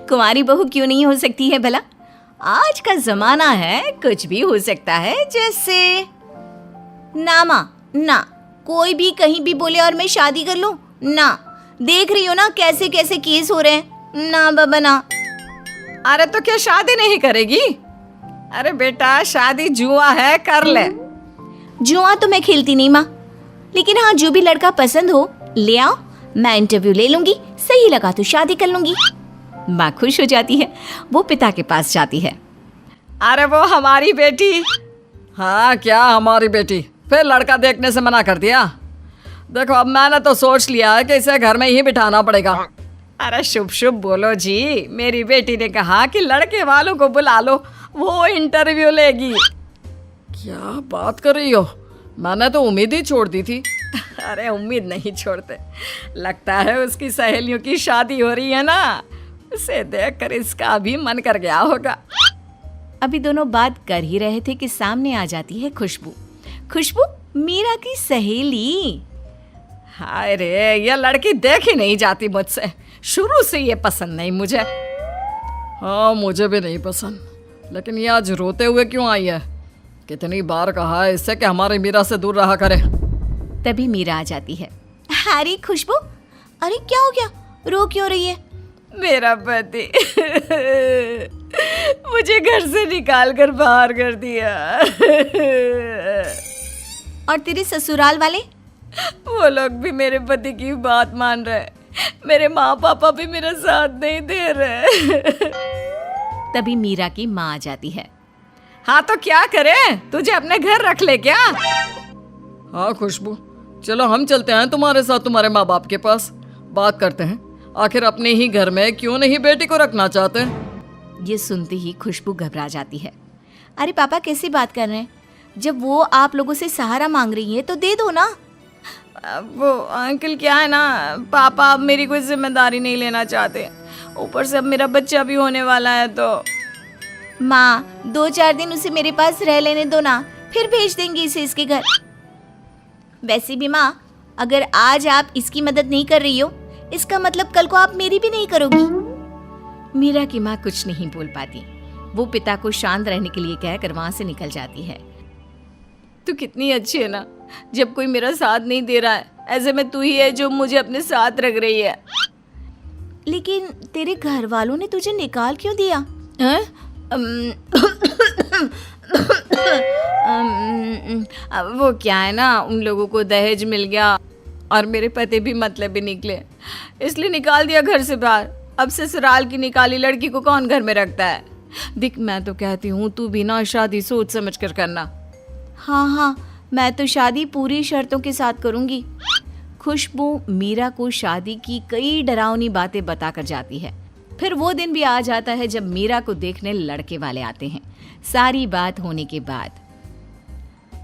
कुंवारी बहू क्यों नहीं हो सकती है भला? आज का जमाना है, कुछ भी हो सकता है। जैसे ना माँ ना, कोई भी कहीं भी बोले और मैं शादी कर लूं ना। देख रही हो ना कैसे कैसे केस हो रहे हैं। ना बाबा ना। अरे तो क्या शादी नहीं करेगी? अरे बेटा शादी जुआ है, कर ले। जुआ तो मैं खेलती नहीं माँ, लेकिन हाँ जो भी लड़का पसंद हो ले आओ, मैं इंटरव्यू ले लूंगी, सही लगा तो शादी कर लूंगी। माँ खुश हो जाती है, वो पिता के पास जाती है। अरे वो हमारी बेटी। हाँ क्या हमारी बेटी? फिर लड़का देखने से मना कर दिया? देखो अब मैंने तो सोच लिया है कि इसे घर में ही बिठाना पड़ेगा। अरे शुभ शुभ बोलो जी। मेरी बेटी ने कहा कि लड़के वालों को बुला लो, वो इंटरव्यू लेगी। क्या बात कर रही हो? मैंने तो उम्मीद ही छोड़ दी थी। अरे उम्मीद नहीं छोड़ते। लगता है उसकी सहेलियों की शादी हो रही है ना, उसे देखकर इसका भी मन कर गया होगा। अभी दोनों बात कर ही रहे थे कि सामने आ जाती है खुशबू। खुशबू मीरा की सहेली। हाय रे, ये लड़की देख ही नहीं जाती मुझसे। शुरू से ये पसंद नहीं मुझे। हाँ मुझे भी नहीं पसंद, लेकिन ये आज रोते हुए क्यों आई है? कितनी बार कहा है इससे कि हमारी मीरा से दूर रहा करे। तभी मीरा आ जाती है। अरे खुशबू, अरे क्या हो गया, रो क्यों रही है? मेरा पति मुझे घर से निकाल कर बाहर कर दिया। और तेरे ससुराल वाले? वो लोग भी मेरे पति की बात मान रहे। मेरे माँ पापा भी मेरा साथ नहीं दे रहे। तभी मीरा की माँ आ जाती है। हाँ तो क्या करें, तुझे अपने घर रख ले क्या? हाँ खुशबू, चलो हम चलते हैं तुम्हारे साथ तुम्हारे माँ बाप के पास, बात करते हैं। आखिर अपने ही घर में क्यों नहीं बेटी को रखना चाहते? ये सुनते ही खुशबू घबरा जाती है। अरे पापा कैसी बात कर रहे हैं? जब वो आप लोगों से सहारा मांग रही है तो दे दो ना। वो अंकल क्या है ना, पापा अब मेरी कोई जिम्मेदारी नहीं लेना चाहते। ऊपर से अब मेरा बच्चा भी होने वाला है तो। माँ 2-4 दिन उसे मेरे पास रह लेने दो ना, फिर भेज देंगे इसे इसके घर। वैसे भी माँ, अगर आज आप इसकी मदद नहीं कर रही हो, इसका मतलब कल को आप मेरी भी नहीं करोगी। मीरा की माँ कुछ नहीं बोल पाती। वो पिता को शांत रहने के लिए कहकर वहां से निकल जाती है। तू कितनी अच्छी है ना, जब कोई मेरा साथ नहीं दे रहा है, ऐसे में तू ही है जो मुझे अपने साथ रख रही है। लेकिन तेरे घर वालों ने तुझे निकाल क्यों दिया? वो क्या है ना, उन लोगों को दहेज मिल गया और मेरे पति भी मतलबी निकले, इसलिए निकाल दिया घर से बाहर। अब ससुराल की निकाली लड़की को कौन घर में रखता है? देख मैं तो कहती हूँ तू भी ना शादी सोच समझ कर करना। हाँ, मैं तो शादी पूरी शर्तों के साथ करूंगी। खुशबू मीरा को शादी की कई डरावनी बातें बताकर जाती है। फिर वो दिन भी आ जाता है जब मीरा को देखने लड़के वाले आते हैं। सारी बात होने के बाद,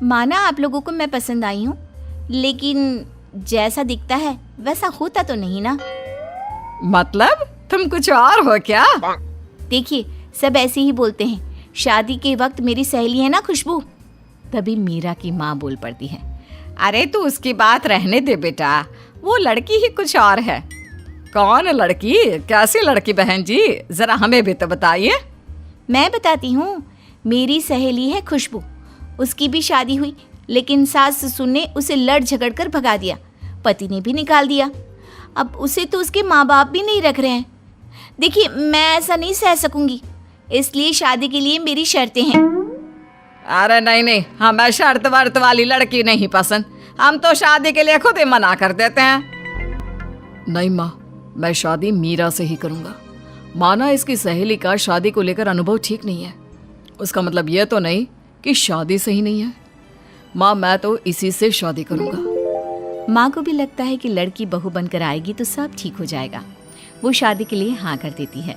माना आप लोगों को मैं पसंद आई हूँ, लेकिन जैसा दिखता है वैसा होता तो नहीं ना। मतलब तुम कुछ और हो क्या? देखिए सब ऐसे ही बोलते हैं। शादी के वक्त मेरी सहेली है ना खुशबू। तभी मीरा की माँ बोल पड़ती है। अरे तू उसकी बात रहने दे बेटा, वो लड़की ही कुछ और है। कौन लड़की? कैसी लड़की बहन जी, जरा हमें भी तो बताइए। मैं बताती हूँ, मेरी सहेली है खुशबू। उसकी भी शादी हुई, लेकिन सास ससुर ने उसे लड़ झगड़ कर भगा दिया। पति ने भी निकाल दिया। अब उसे तो उसके माँ बाप भी नहीं रख रहे हैं। देखिए मैं ऐसा नहीं सह सकूंगी, इसलिए शादी के लिए मेरी शर्तें हैं। अरे नहीं, हमें शर्त वर्त वाली लड़की नहीं पसंद। हम तो शादी के लिए खुद ही मना कर देते हैं। नहीं माँ, मैं शादी मीरा से ही करूंगा। माना इसकी सहेली का शादी को लेकर अनुभव ठीक नहीं है, उसका मतलब यह तो नहीं कि शादी सही नहीं है। माँ मैं तो इसी से शादी करूंगा। माँ को भी लगता है कि लड़की बहू बनकर आएगी तो सब ठीक हो जाएगा। वो शादी के लिए हाँ कर देती है।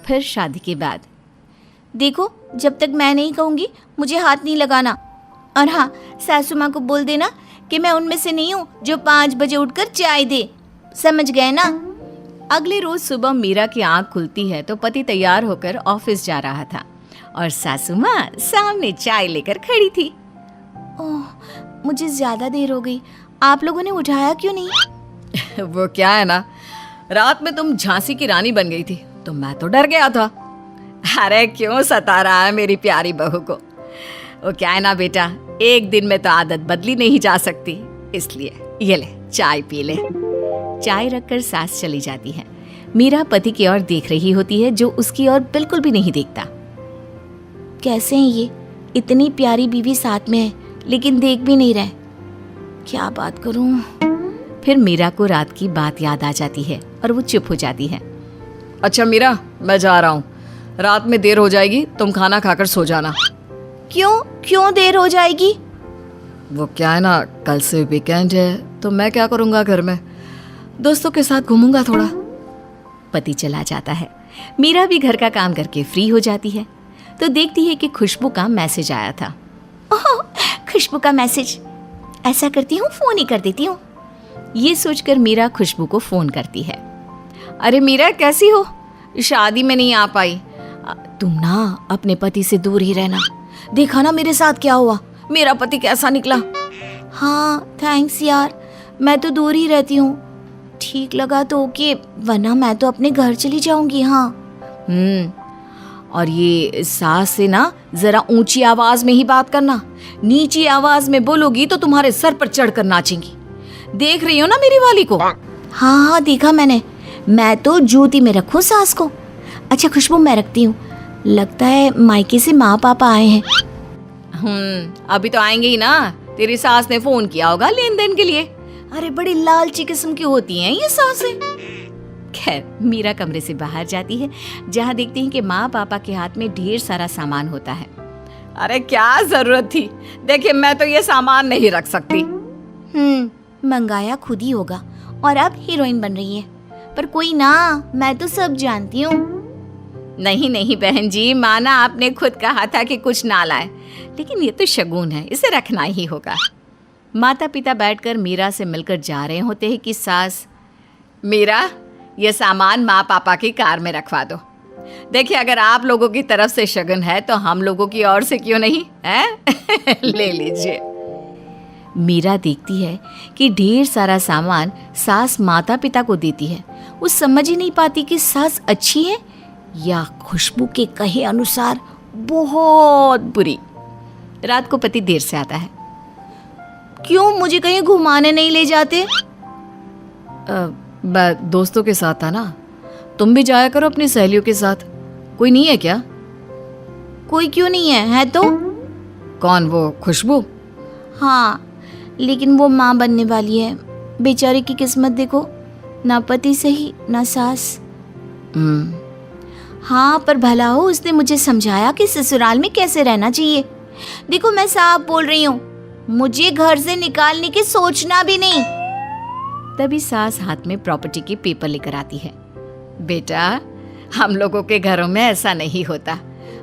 फिर शादी के बाद, देखो जब तक मैं नहीं कहूँगी मुझे हाथ नहीं लगाना। और हाँ, सासू माँ को बोल देना कि मैं उनमें से नहीं हूँ जो 5 बजे उठकर चाय दे। समझ गए ना? अगले रोज सुबह मीरा की आंख खुलती है तो पति तैयार होकर ऑफिस जा रहा था और सासू माँ सामने चाय लेकर खड़ी थी। ओह, मुझे ज्यादा देर हो गई, आप लोगों ने उठाया क्यों नहीं? वो क्या है ना, रात में तुम झांसी की रानी बन गई थी तो मैं तो डर गया था। अरे क्यों सता रहा है मेरी प्यारी बहू को? वो क्या है ना बेटा, एक दिन में तो आदत बदली नहीं जा सकती, इसलिए ये ले चाय पी ले। चाय रखकर सास चली जाती है। मीरा पति की ओर देख रही होती है, जो उसकी ओर बिल्कुल भी नहीं देखता। कैसे हैं ये? इतनी प्यारी बीवी साथ में है, लेकिन देख भी नहीं रहे। क्या बात करूं? फिर मीरा को रात की बात याद आ जाती है और वो चुप हो जाती है। अच्छा मीरा, मैं जा रहा हूँ, रात में देर हो जाएगी, तुम खाना खाकर सो जाना। क्यों देर हो जाएगी? वो क्या है ना, कल से वीकेंड है तो मैं क्या करूँगा, घर में दोस्तों के साथ घूमूंगा थोड़ा। पति चला जाता है। मीरा भी घर का काम करके फ्री हो जाती है तो देखती है कि खुशबू का मैसेज आया था। ओह, खुशबू का मैसेज। ऐसा करती हूँ, फोन ही कर देती हूँ। ये सोचकर मीरा खुशबू को फोन करती है। अरे मीरा, कैसी हो? शादी में नहीं आ पाई। तुम ना अपने पति से दूर ही रहना। देखा ना मेरे साथ क्या हुआ, मेरा पति कैसा निकला। हाँ थैंक्स यार, मैं तो दूर ही रहती हूँ। ठीक लगा तो ओके, वरना मैं तो अपने घर चली जाऊंगी। हाँ। और ये सास से ना जरा ऊंची आवाज में ही बात करना, नीची आवाज में बोलोगी तो तुम्हारे सर पर चढ़कर नाचेंगी। देख रही हो ना मेरी वाली को? हाँ देखा मैंने। मैं तो जूती में रखूं सास को। अच्छा खुशबू, मैं रखती हूँ। लगता है मायके से माँ पापा आए हैं। अभी तो आएंगे ही ना। तेरी सास ने फोन किया होगा लेन देन के लिए। अरे बड़ी लालची किस्म की होती हैं ये सासें। खैर, मीरा कमरे से बाहर जाती है, जहाँ देखती है कि माँ पापा के हाथ में ढेर सारा सामान होता है। अरे क्या जरूरत थी? देखिए, मैं तो ये सामान नहीं रख सकती। मंगाया खुद ही होगा और अब हीरोइन बन रही है। पर कोई ना, मैं तो सब जानती हूँ। नहीं बहन जी, माना आपने खुद कहा था कि कुछ ना लाए, लेकिन ये तो शगुन है, इसे रखना ही होगा। माता पिता बैठकर मीरा से मिलकर जा रहे होते हैं कि सास, मीरा ये सामान माँ पापा की कार में रखवा दो। देखिए, अगर आप लोगों की तरफ से शगुन है तो हम लोगों की ओर से क्यों नहीं है? ले लीजिए। मीरा देखती है कि ढेर सारा सामान सास माता पिता को देती है। वो समझ ही नहीं पाती कि सास अच्छी है या खुशबू के कहे अनुसार बहुत बुरी। रात को पति देर से आता है। क्यों, मुझे कहीं घुमाने नहीं ले जाते? मैं दोस्तों के साथ था ना, तुम भी जाया करो अपनी सहेलियों के साथ। कोई नहीं है क्या? कोई क्यों नहीं है तो? कौन, वो खुशबू? हाँ, लेकिन वो माँ बनने वाली है। बेचारे की किस्मत देखो, ना पति सही ना सास। हाँ, पर भला हो उसने मुझे समझाया कि ससुराल में कैसे रहना चाहिए। देखो, मैं साफ बोल रही हूँ, मुझे घर से निकालने की सोचना भी नहीं। तभी सास हाथ में प्रॉपर्टी के पेपर लेकर आती है। बेटा, हम लोगों के घरों में ऐसा नहीं होता।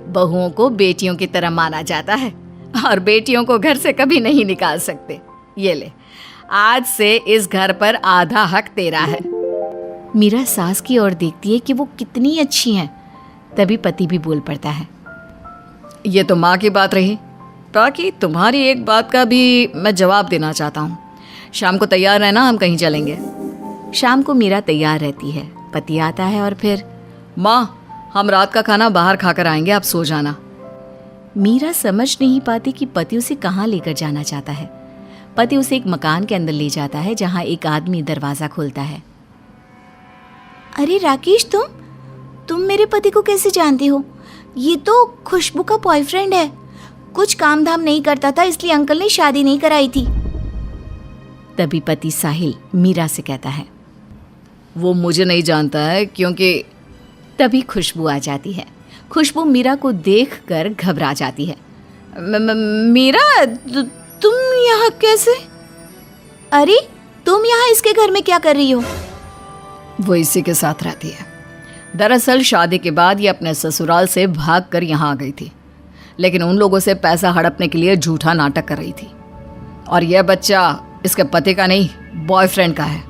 बहुओं को बेटियों की तरह माना जाता है और बेटियों को घर से कभी नहीं निकाल सकते। ये ले, आज से इस घर पर आधा हक तेरा है। मीरा सास की ओर देखती है कि वो कितनी अच्छी हैं। तभी पति भी बोल पड़ता है। ये तो माँ की बात रही, बाकी तुम्हारी एक बात का भी मैं जवाब देना चाहता हूँ। शाम को तैयार रहना, हम कहीं चलेंगे। शाम को मीरा तैयार रहती है। पति आता है और फिर, माँ हम रात का खाना बाहर खाकर आएंगे, आप सो जाना। मीरा समझ नहीं पाती कि पति उसे कहाँ लेकर जाना चाहता है। पति उसे एक मकान के अंदर ले जाता है, जहाँ एक आदमी दरवाजा खोलता है। अरे राकेश, तुम मेरे पति को कैसे जानते हो? ये तो खुशबू का बॉयफ्रेंड है। कुछ काम धाम नहीं करता था, इसलिए अंकल ने शादी नहीं कराई थी। तभी पति साहिल मीरा से कहता है, वो मुझे नहीं जानता है, क्योंकि तभी खुशबू आ जाती है। खुशबू मीरा को देखकर घबरा जाती है। मीरा, तुम यहाँ कैसे? अरे तुम यहाँ इसके घर में क्या कर रही हो? वो इसी के साथ रहती है। दरअसल शादी के बाद ये अपने ससुराल से भागकर यहाँ आ गई थी, लेकिन उन लोगों से पैसा हड़पने के लिए झूठा नाटक कर रही थी। और यह बच्चा इसके पति का नहीं, बॉयफ्रेंड का है,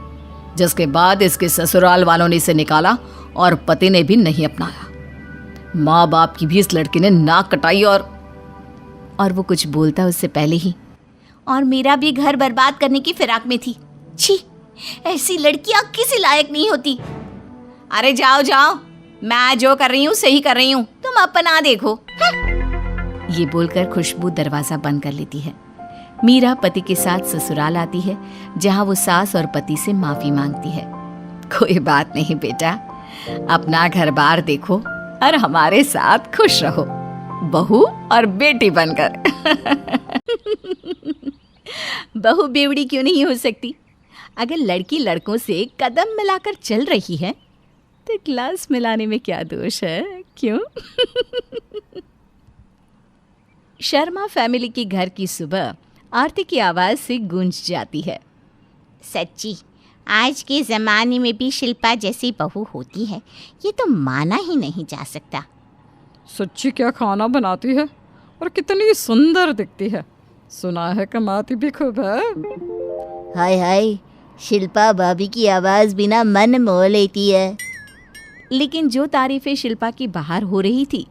जिसके बाद इसके ससुराल वालों ने इसे निकाला और पति ने भी नहीं अपनाया। माँ बाप की भी इस लड़की ने नाक कटाई और वो कुछ बोलता उससे पहले ही, और मेरा भी घर बर्बाद करने की फिराक में थी। छी, ऐसी लड़कियां किसी लायक नहीं होती। अरे जाओ जाओ, मैं जो कर रही हूँ सही कर रही हूँ, तुम अपना देखो। ये बोलकर खुशबू दरवाजा बंद कर लेती है। मीरा पति के साथ ससुराल आती है, जहाँ वो सास और पति से माफी मांगती है। कोई बात नहीं बेटा, अपना घर बार देखो और हमारे साथ खुश रहो, बहू और बेटी बनकर। बहू बेवड़ी क्यों नहीं हो सकती? अगर लड़की लड़कों से कदम मिलाकर चल रही है तो ग्लास मिलाने में क्या दोष है, क्यों? शर्मा फैमिली के घर की सुबह आरती की आवाज़ से गूंज जाती है। सच्ची आज के ज़माने में भी शिल्पा जैसी बहू होती है, ये तो माना ही नहीं जा सकता। सच्ची क्या खाना बनाती है और कितनी सुंदर दिखती है। सुना है कमाती भी खूब है। हाय हाय, शिल्पा भाभी की आवाज़ बिना मन मोह लेती है। लेकिन जो तारीफें शिल्पा की बाहर हो रही थी,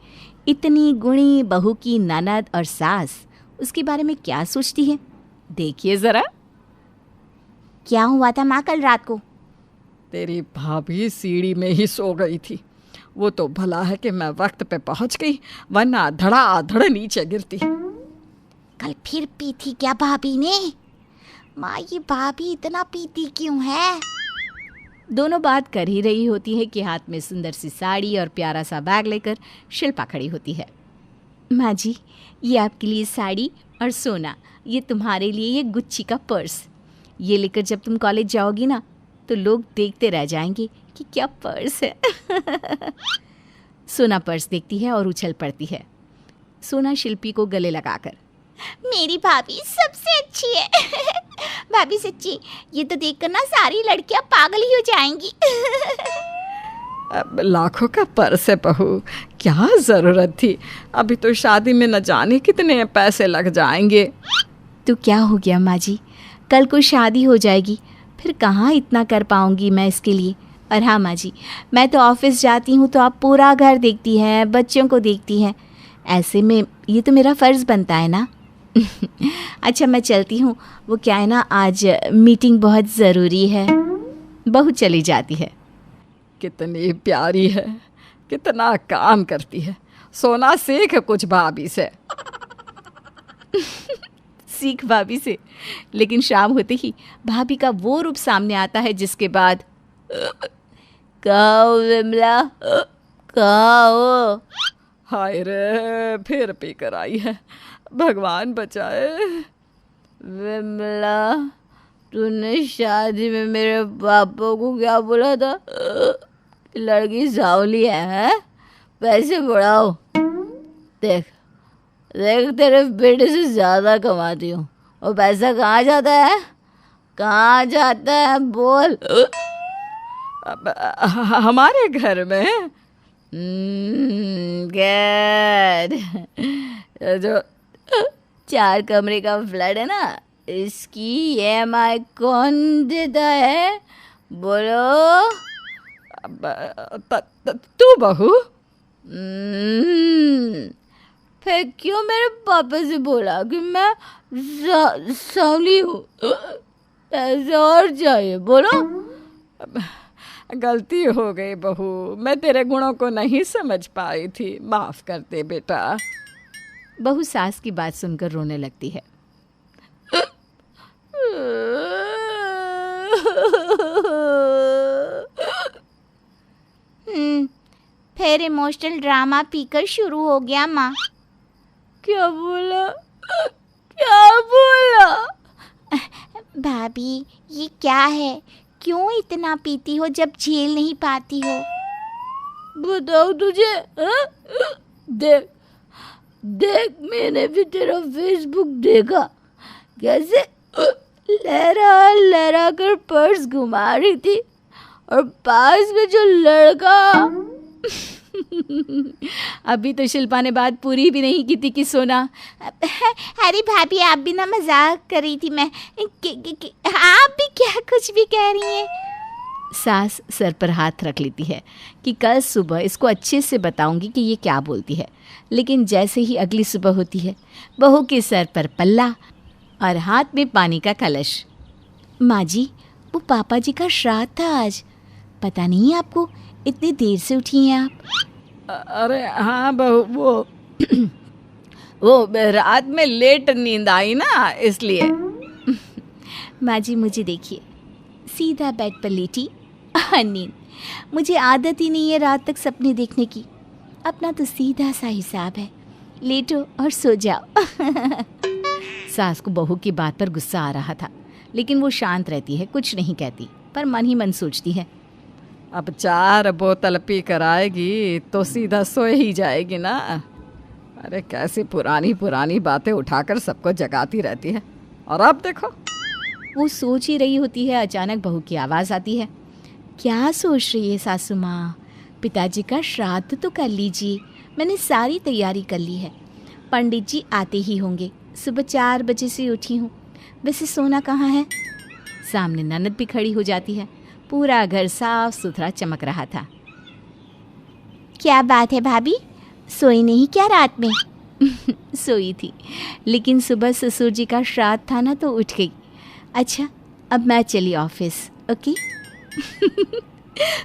इतनी गुणी बहू की ननद और सास उसके बारे में क्या सोचती है, देखिए जरा। क्या हुआ था माँ कल रात को? तेरी भाभी सीढ़ी में ही सो गई थी। वो तो भला है कि मैं वक्त पे पहुंच गई, वरना धड़ाधड़ नीचे गिरती। कल फिर पी थी क्या भाभी ने? माँ ये भाभी इतना पीती क्यों है? दोनों बात कर ही रही होती है कि हाथ में सुंदर सी साड़ी और प्यारा सा बैग लेकर शिल्पा खड़ी होती है। माँ जी, ये आपके लिए साड़ी और सोना, ये तुम्हारे लिए ये गुच्ची का पर्स। ये लेकर जब तुम कॉलेज जाओगी ना तो लोग देखते रह जाएंगे कि क्या पर्स है। सोना पर्स देखती है और उछल पड़ती है, सोना शिल्पी को गले लगाकर। मेरी भाभी सबसे अच्छी है। भाभी सच्ची, ये तो देखकर ना सारी लड़कियां पागल ही हो जाएंगी। अब लाखों का पर्स है बहू, क्या ज़रूरत थी? अभी तो शादी में न जाने कितने पैसे लग जाएंगे। तो क्या हो गया माँ जी, कल को शादी हो जाएगी, फिर कहाँ इतना कर पाऊँगी मैं इसके लिए। और हाँ माँ जी, मैं तो ऑफिस जाती हूँ तो आप पूरा घर देखती हैं, बच्चों को देखती हैं, ऐसे में ये तो मेरा फ़र्ज़ बनता है ना। अच्छा मैं चलती हूँ, वो क्या है ना आज मीटिंग बहुत ज़रूरी है। बहू चली जाती है। कितनी प्यारी है, कितना काम करती है। सोना सीख कुछ भाभी से। सीख भाभी से, लेकिन शाम होते ही भाभी का वो रूप सामने आता है जिसके बाद कहो विमला, कहो। हाय रे, फिर पी कर आई है, भगवान बचाए। विमला, तूने शादी में मेरे पापा को क्या बोला था? लड़की सावली है, पैसे बढ़ाओ। देख देख, तेरे बेटे से ज़्यादा कमाती हूँ, और पैसा कहाँ जाता है? कहाँ जाता है बोल। अब हमारे घर में गैर जो 4 कमरे का फ्लैट है ना, इसकी EMI कौन देता है बोलो? तू बहू। फिर क्यों मेरे पापा से बोला कि मैं सावली हूँ? पैसे और चाहिए बोलो। गलती हो गई बहू, मैं तेरे गुणों को नहीं समझ पाई थी, माफ कर दे बेटा। बहू सास की बात सुनकर रोने लगती है। फिर इमोशनल ड्रामा पीकर शुरू हो गया माँ। क्या बोला? क्या बोला? भाभी ये क्या है, क्यों इतना पीती हो जब झेल नहीं पाती हो? बताओ तुझे। देख देख, मैंने भी तेरा फेसबुक देखा, कैसे लहरा लहरा कर पर्स घुमा रही थी, और पास में जो लड़का। अभी तो शिल्पा ने बात पूरी भी नहीं की थी कि सोना। अरे भाभी आप भी ना मजाक कर रही थी, मैं आप भी क्या कुछ भी कह रही हैं। सास सर पर हाथ रख लेती है कि कल सुबह इसको अच्छे से बताऊंगी कि ये क्या बोलती है। लेकिन जैसे ही अगली सुबह होती है, बहू के सर पर पल्ला और हाथ में पानी का कलश। माँ जी, वो पापा जी का श्राद्ध था आज, पता नहीं आपको, इतनी देर से उठी हैं आप? अरे हाँ बहू, वो रात में लेट नींद आई ना, इसलिए। माँ जी मुझे देखिए, सीधा बेड पर लेटी नींद। मुझे आदत ही नहीं है रात तक सपने देखने की। अपना तो सीधा सा हिसाब है, लेटो और सो जाओ। सास को बहू की बात पर गुस्सा आ रहा था, लेकिन वो शांत रहती है, कुछ नहीं कहती, पर मन ही मन सोचती है, अब 4 बोतल पी कर आएगी तो सीधा सो ही जाएगी ना। अरे कैसी पुरानी पुरानी बातें उठाकर सबको जगाती रहती है। और अब देखो। वो सोच ही रही होती है, अचानक बहू की आवाज़ आती है। क्या सोच रही है सासू माँ? पिताजी का श्राद्ध तो कर लीजिए, मैंने सारी तैयारी कर ली है। पंडित जी आते ही होंगे, सुबह 4 बजे से उठी हूँ। वैसे सोना कहाँ है? सामने ननद भी खड़ी हो जाती है। पूरा घर साफ सुथरा चमक रहा था। क्या बात है भाभी, सोई नहीं क्या रात में? सोई थी, लेकिन सुबह ससुर जी का श्राद्ध था ना तो उठ गई। अच्छा, अब मैं चली ऑफिस, ओके?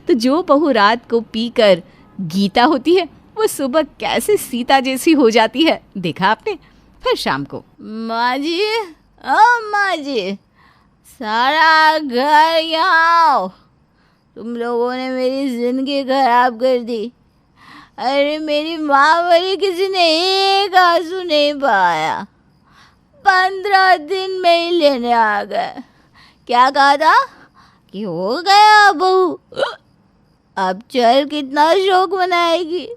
तो जो बहू रात को पीकर गीता होती है, वो सुबह कैसे सीता जैसी हो जाती है, देखा आपने? फिर शाम को, माँ जी, ओ माँ जी, सारा घर यहाँ आओ, तुम लोगों ने मेरी जिंदगी खराब कर दी। अरे मेरी माँ मरी, किसी ने एक आंसू नहीं बहाया। 15 दिन में ही लेने आ गए। क्या कहा था कि हो गया बहू, अब चल कितना शौक मनाएगी।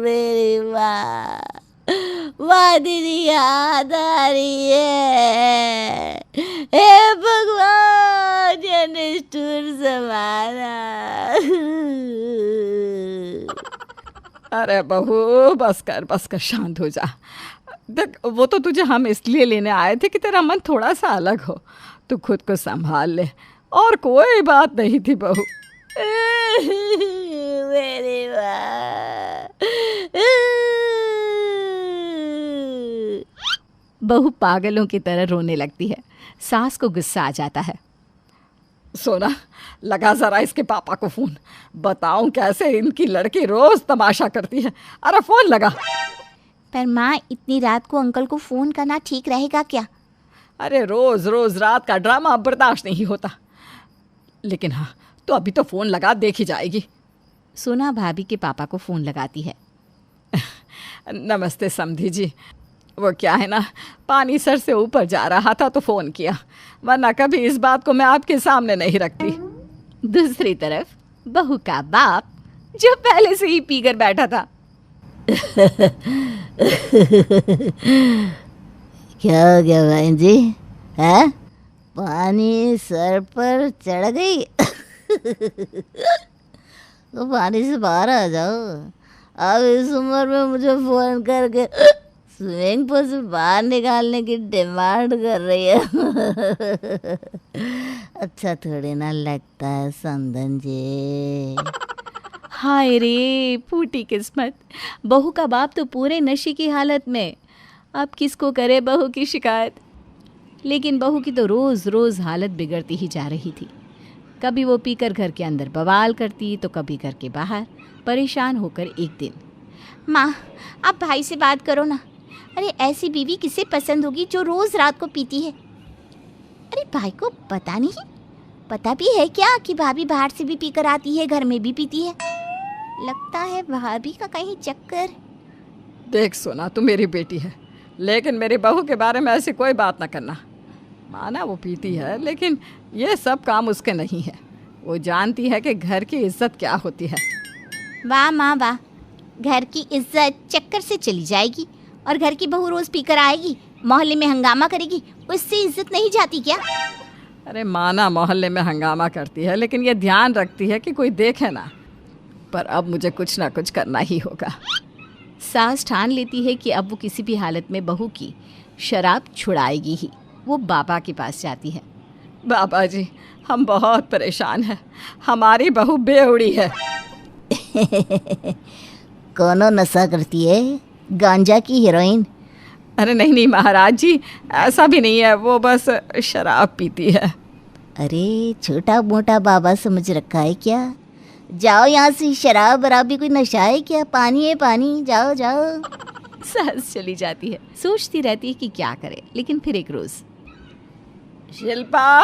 मेरी माँ दीदी याद आ रही है। हे भगवान, ये निष्ठुर ज़माना। अरे बहू बस कर, शांत हो जा। देख, वो तो तुझे हम इसलिए लेने आए थे कि तेरा मन थोड़ा सा अलग हो, तू खुद को संभाल ले, और कोई बात नहीं थी बहू। मेरी माँ। बहू पागलों की तरह रोने लगती है। सास को गुस्सा आ जाता है। सोना, लगा जरा इसके पापा को फोन, बताऊं कैसे इनकी लड़की रोज तमाशा करती है। अरे फोन लगा। पर माँ, इतनी रात को अंकल को फ़ोन करना ठीक रहेगा क्या? अरे रोज रोज रात का ड्रामा बर्दाश्त नहीं होता। लेकिन हाँ, तो अभी तो फ़ोन लगा, देखी जाएगी। सोना भाभी के पापा को फ़ोन लगाती है। नमस्ते समधी जी, वो क्या है ना, पानी सर से ऊपर जा रहा था तो फ़ोन किया, वरना कभी इस बात को मैं आपके सामने नहीं रखती। दूसरी तरफ बहू का बाप, जो पहले से ही पीकर बैठा था। क्या हो गया बहन जी, है? पानी सर पर चढ़ गई? तो पानी से बाहर आ जाओ। अब इस उम्र में मुझे फ़ोन करके स्विमिंग पूल से बाहर निकालने की डिमांड कर रही है। अच्छा थोड़ी ना लगता है समधन जी। हाय रे फूटी किस्मत, बहू का बाप तो पूरे नशे की हालत में। अब किसको करे बहू की शिकायत। लेकिन बहू की तो रोज़ रोज़ हालत बिगड़ती ही जा रही थी। कभी वो पीकर घर के अंदर बवाल करती, तो कभी घर के बाहर। परेशान होकर एक दिन, माँ आप भाई से बात करो ना। अरे ऐसी बीवी किसे पसंद होगी जो रोज़ रात को पीती है? अरे भाई को पता नहीं, पता भी है क्या कि भाभी बाहर से भी पीकर आती है, घर में भी पीती है। लगता है भाभी का कहीं चक्कर। देख सोना, तू मेरी बेटी है, लेकिन मेरी बहू के बारे में ऐसी कोई बात ना करना। माना वो पीती है, लेकिन ये सब काम उसके नहीं है। वो जानती है कि घर की इज्जत क्या होती है। वाह माँ वाह, घर की इज्जत चक्कर से चली जाएगी और घर की बहू रोज़ पीकर आएगी, मोहल्ले में हंगामा करेगी, उससे इज्जत नहीं जाती क्या? अरे माना मोहल्ले में हंगामा करती है, लेकिन ये ध्यान रखती है कि कोई देखे ना। पर अब मुझे कुछ ना कुछ करना ही होगा। सास ठान लेती है कि अब वो किसी भी हालत में बहू की शराब छुड़ाएगी ही। वो बाबा के पास जाती है। बाबा जी, हम बहुत परेशान हैं, हमारी बहू बेउड़ी है। कौनो नशा करती है? गांजा की हीरोइन? अरे नहीं महाराज जी, ऐसा भी नहीं है, वो बस शराब पीती है। अरे छोटा मोटा बाबा समझ रखा है क्या? जाओ यहाँ से, शराब वराबी कोई नशा है क्या? पानी है पानी, जाओ जाओ। सास चली जाती है, सोचती रहती है कि क्या करे। लेकिन फिर एक रोज शिल्पा,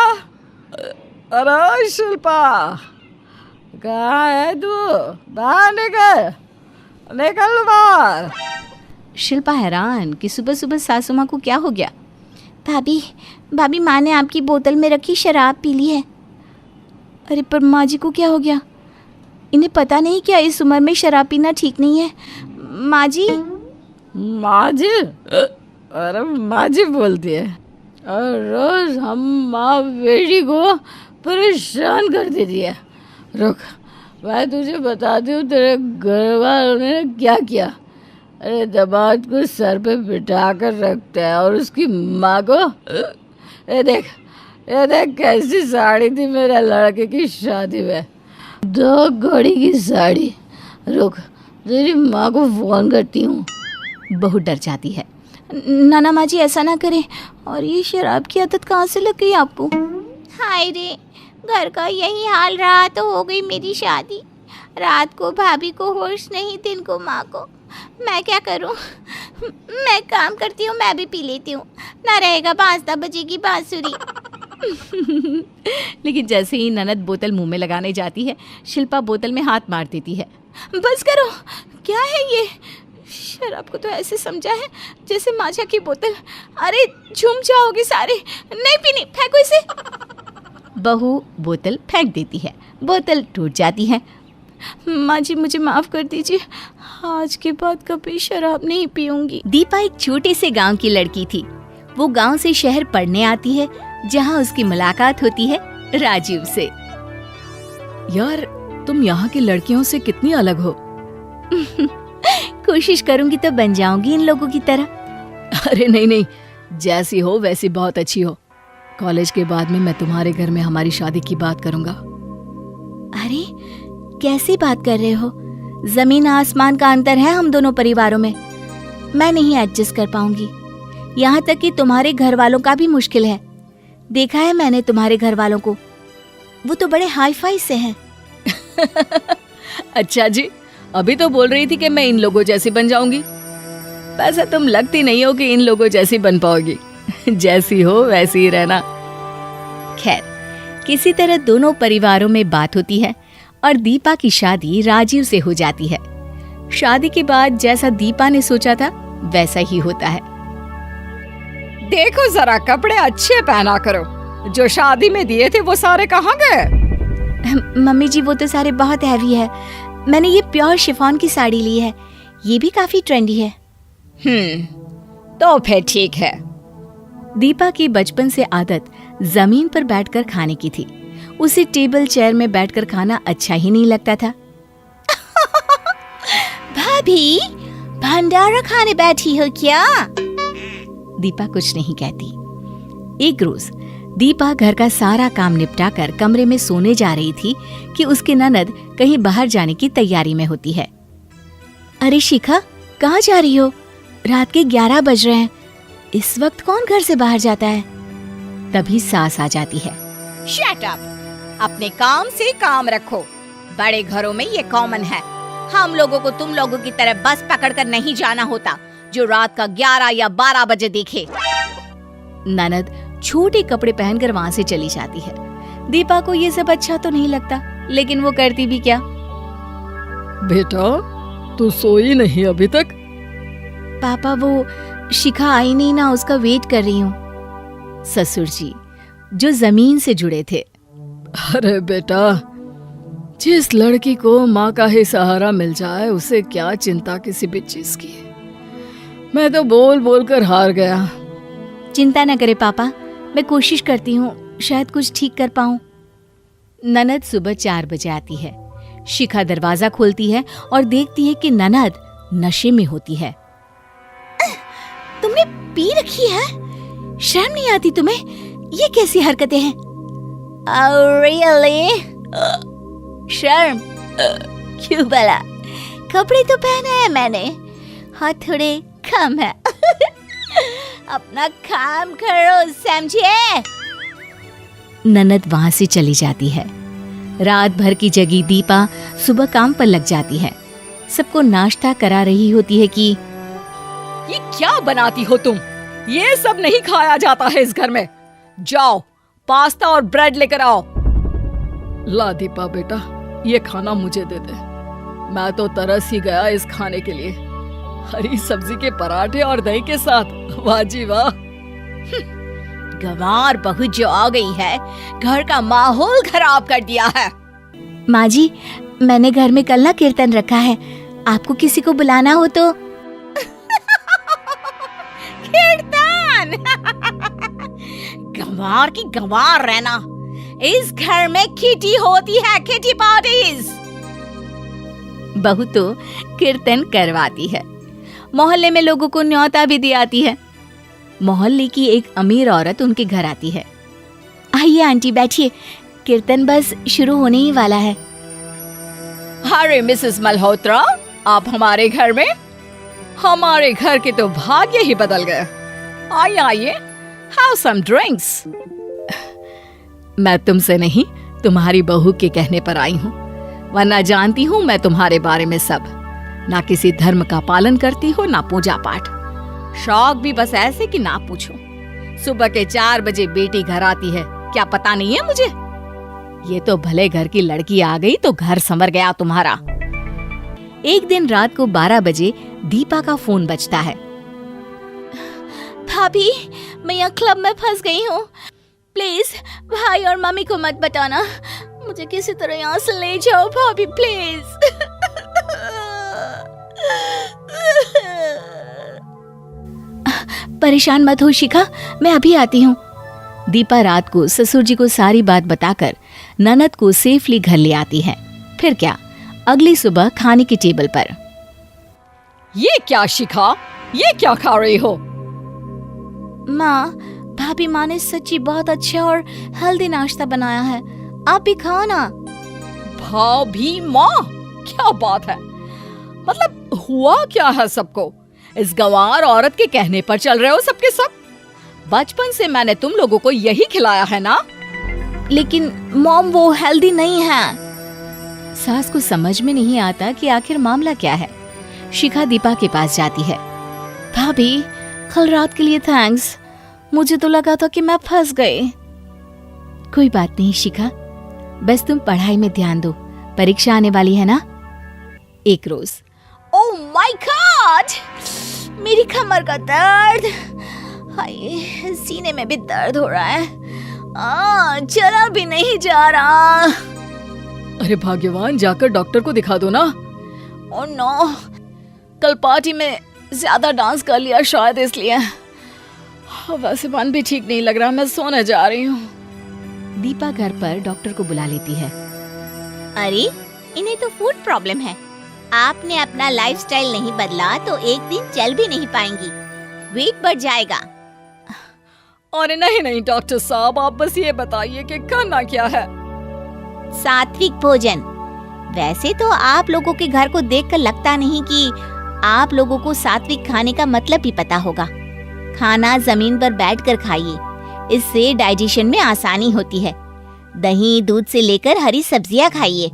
अरे शिल्पा, कहाँ है तू? बाहर निकल, निकल बाहर। शिल्पा हैरान कि सुबह सुबह सासू माँ को क्या हो गया। भाभी माँ ने आपकी बोतल में रखी शराब पी ली है। अरे पर माँ जी को क्या हो गया? इन्हें पता नहीं क्या इस उम्र में शराब पीना ठीक नहीं है? माँ जी। माँ जी? अरे माँ जी बोलती है और रोज हम माँ बेटी को परेशान कर देती है। रुक, मैं तुझे बताती हूँ तेरे घर वालों ने क्या किया। अरे दामाद को सर पे बिठा कर रखता है और उसकी माँ को ये देख कैसी साड़ी थी मेरे लड़के की शादी में, 2 घड़ी की साड़ी। रुक, तेरी माँ को फोन करती हूँ। बहू डर जाती है। नाना माँ जी ऐसा ना करें। और ये शराब की आदत कहाँ से लग गई आपको? हाय रे, घर का यही हाल रहा तो हो गई मेरी शादी। रात को भाभी को होश नहीं, दिन को माँ को। मैं क्या करूँ? मैं काम करती हूँ, मैं भी पी लेती हूँ, ना रहेगा 5-10 बजे की बांसुरी। लेकिन जैसे ही ननद बोतल मुंह में लगाने जाती है, शिल्पा बोतल में हाथ मार देती है। बस करो, क्या है ये? शराब को तो ऐसे समझा है जैसे माजा की बोतल। अरे झूम जाओगे सारे, नहीं पीनी, फेंको इसे। बहू बोतल फेंक देती है, बोतल टूट जाती है। माँ जी मुझे माफ़ कर दीजिए, आज के बाद कभी शराब नहीं पीऊंगी। दीपा एक छोटे से गांव की लड़की थी। वो गांव से शहर पढ़ने आती है, जहां उसकी मुलाकात होती है राजीव से। यार, तुम यहाँ की लड़कियों से कितनी अलग हो। कोशिश करूंगी तो बन जाऊंगी इन लोगों की तरह। अरे नहीं, जैसी हो वैसी बहुत अच्छी हो। कॉलेज के बाद में मैं तुम्हारे घर में हमारी शादी की बात करूंगा। अरे कैसी बात कर रहे हो? जमीन आसमान का अंतर है हम दोनों परिवारों में। मैं नहीं एडजस्ट कर पाऊंगी। यहाँ तक कि तुम्हारे घर वालों का भी मुश्किल है। देखा है मैंने तुम्हारे घर वालों को, वो तो बड़े हाई फाई से हैं। अच्छा जी, अभी तो बोल रही थी कि मैं इन लोगों जैसी बन जाऊंगी। वैसे तुम लगती नहीं हो कि इन लोगों जैसी बन पाओगी। जैसी हो वैसी ही रहना। खैर, किसी तरह दोनों परिवारों में बात होती है और दीपा की शादी राजीव से हो जाती है। शादी के बाद जैसा दीपा ने सोचा था वैसा ही होता है। देखो जरा, कपड़े अच्छे पहना करो। जो शादी में दिए थे वो सारे कहाँ गए? मम्मी जी वो तो सारे बहुत हैवी है। मैंने ये प्योर शिफॉन की साड़ी ली है, ये भी काफी ट्रेंडी है। तो फिर ठीक है। दीपा की बचपन से आदत जमीन पर बैठकर खाने की थी। उसे टेबल चेयर में बैठकर खाना अच्छा ही नहीं लगता था। भाभी, भंडारा खाने बैठी हो क्या? दीपा कुछ नहीं कहती। एक रोज दीपा घर का सारा काम निपटाकर कमरे में सोने जा रही थी कि उसकी ननद कहीं बाहर जाने की तैयारी में होती है। अरे शिखा, कहाँ जा रही हो? रात के 11 बज रहे हैं। इस वक्त कौन घर से बाहर जाता है? तभी सास आ जाती है। Shut up! अपने काम से काम रखो। बड़े घरों में ये कॉमन है। हम लोगों को तुम लोगों की तरह बस पकड़कर नहीं जाना होता जो रात का 11 या 12 बजे देखे। ननद छोटे कपड़े पहनकर वहां से चली जाती है। दीपा को ये सब अच्छा तो नहीं लगता, लेकिन वो करती भी क्या। बेटा, तू सोई नहीं अभी तक? पापा, वो शिखा आई नहीं ना, उसका वेट कर रही हूँ। ससुर जी जो जमीन से जुड़े थे। अरे बेटा, जिस लड़की को माँ का ही सहारा मिल जाए उसे क्या चिंता किसी भी चीज की। मैं तो बोल बोल कर हार गया। चिंता न करे पापा, मैं कोशिश करती हूँ, शायद कुछ ठीक कर पाऊँ। ननद सुबह 4 बजे आती है। शिखा दरवाजा खोलती है और देखती है कि ननद नशे में होती है। तुमने पी रखी है? शर्म नहीं आती तुम्हें? ये कैसी हरकतें हैं? रियली? शर्म क्यों भला? कपड़े तो पहने हैं मैंने, हाथ थोड़े कम है। अपना काम करो, समझे? ननद वहां से चली जाती है। रात भर की जगी दीपा सुबह काम पर लग जाती है। सबको नाश्ता करा रही होती है कि ये क्या बनाती हो तुम? ये सब नहीं खाया जाता है इस घर में। जाओ पास्ता और ब्रेड लेकर आओ। ला दीपा बेटा, ये खाना मुझे दे दे। मैं तो तरस ही गया इस खाने के लिए। हरी सब्जी के पराठे और दही के साथ, वाह जी वाह। गंवार बहू जो आ गई है, घर का माहौल खराब कर दिया है। माँ जी, मैंने घर में कल ना कीर्तन रखा है, आपको किसी को बुलाना हो तो। कीर्तन गंवार की गंवार रहना। इस घर में किटी होती है, किटी पार्टीज। बहू तो कीर्तन करवाती है। मोहल्ले में लोगों को न्योता भी दी आती है। मोहल्ले की एक अमीर औरत उनके घर आती है। आइए आंटी बैठिए, कीर्तन बस शुरू होने ही वाला है। अरे मिसेस मल्होत्रा, आप हमारे घर में? हमारे घर के तो भाग्य ही बदल गए। आइए आइए, हैव सम ड्रिंक्स। मैं तुमसे नहीं, तुम्हारी बहू के कहने पर आई हूँ, वरना जानती हूँ मैं तुम्हारे बारे में सब। ना किसी धर्म का पालन करती हो, ना पूजा पाठ। शौक भी बस ऐसे कि ना पूछो। सुबह के 4 बजे बेटी घर आती है, क्या पता नहीं है मुझे? ये तो भले घर की लड़की आ गई तो घर संवर गया तुम्हारा। एक दिन रात को 12 बजे दीपा का फोन बजता है। भाभी, मैं यहाँ क्लब में फंस गई हूँ। प्लीज भाई और मम्मी को मत बताना। मुझे किसी तरह यहाँ से ले जाओ भाभी, प्लीज। परेशान मत हो शिखा, मैं अभी आती हूँ। दीपा रात को ससुर जी को सारी बात बताकर ननद को सेफली घर ले आती है। फिर क्या, अगली सुबह खाने की टेबल पर। ये क्या शिखा, ये क्या खा रही हो? माँ, भाभी माँ ने सच्ची बहुत अच्छा और हेल्दी नाश्ता बनाया है, आप भी खाओ ना। भाभी माँ, क्या बात है? मतलब हुआ क्या है सबको? इस गंवार औरत के कहने पर चल रहे हो सबके सब? बचपन से मैंने तुम लोगों को यही खिलाया है ना? लेकिन मॉम, वो हेल्दी नहीं है। सास को समझ में नहीं आता कि आखिर मामला क्या है। शिखा दीपा के पास जाती है। भाभी, कल रात के लिए थैंक्स। मुझे तो लगा था कि मैं फंस गई। कोई बात नहीं शिखा, बस तुम पढ़ाई में ध्यान दो, परीक्षा आने वाली है ना। एक रोज। ओह माय गॉड, मेरी कमर का दर्द, हाय सीने में भी दर्द हो रहा है, चला भी नहीं जा रहा। अरे भाग्यवान, जाकर डॉक्टर को दिखा दो ना। ओह नो, कल पार्टी में ज्यादा डांस कर लिया शायद, इसलिए। वैसे मन भी ठीक नहीं लग रहा, मैं सोने जा रही हूँ। दीपा घर पर डॉक्टर को बुला लेती है। अरे, इन्हें तो फूड प्रॉब्लम है। आपने अपना लाइफस्टाइल नहीं बदला तो एक दिन चल भी नहीं पाएंगी, वेट बढ़ जाएगा। अरे नहीं नहीं डॉक्टर साहब, आप बस ये बताइए कि करना क्या है। सात्विक भोजन। वैसे तो आप लोगों के घर को देखकर लगता नहीं कि आप लोगों को सात्विक खाने का मतलब भी पता होगा। खाना जमीन पर बैठकर खाइए, इससे डाइजेशन में आसानी होती है। दही दूध से लेकर हरी सब्जियां खाइए।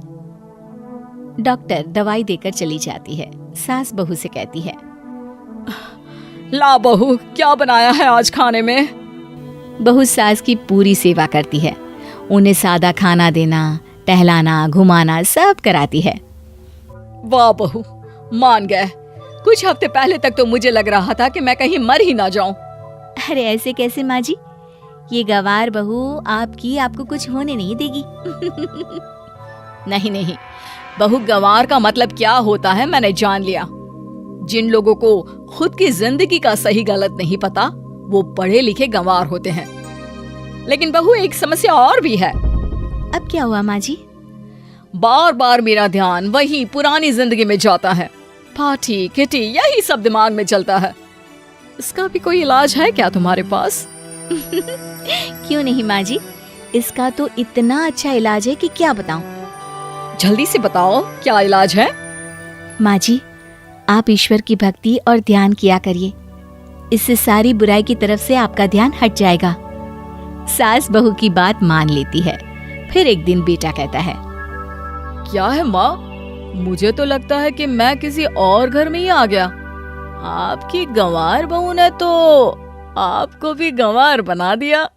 डॉक्टर दवाई देकर चली जाती है। सास बहू से कहती है, ला बहू, क्या बनाया है आज खाने में? बहू सास की पूरी सेवा करती है। उन्हें सादा खाना देना, टहलाना, घुमाना सब कराती है। वाह बहू, मान गए। कुछ हफ्ते पहले तक तो मुझे लग रहा था कि मैं कहीं मर ही ना जाऊं। अरे ऐसे कैसे माँ जी, ये गंवार बहू आपको कुछ होने नहीं देगी। नहीं नहीं, बहू गंवार का मतलब क्या होता है मैंने जान लिया। जिन लोगों को खुद की जिंदगी का सही गलत नहीं पता, वो पढ़े लिखे गंवार होते हैं। लेकिन बहू, एक समस्या और भी है। अब क्या हुआ माँ जी? बार बार मेरा ध्यान वही पुरानी जिंदगी में जाता है। पार्टी, किटी, यही सब दिमाग में चलता है। इसका भी कोई इलाज है क्या तुम्हारे पास? क्यों नहीं माँ जी, इसका तो इतना अच्छा इलाज है कि क्या बताऊं। जल्दी से बताओ, क्या इलाज है? माँ जी, आप ईश्वर की भक्ति और ध्यान किया करिए, इससे सारी बुराई की तरफ से आपका ध्यान हट जाएगा। सास बहू की बात मान लेती है। फिर एक दिन बेटा कहता है, क्या है माँ, मुझे तो लगता है कि मैं किसी और घर में ही आ गया। आपकी गंवार बहू ने तो आपको भी गंवार बना दिया।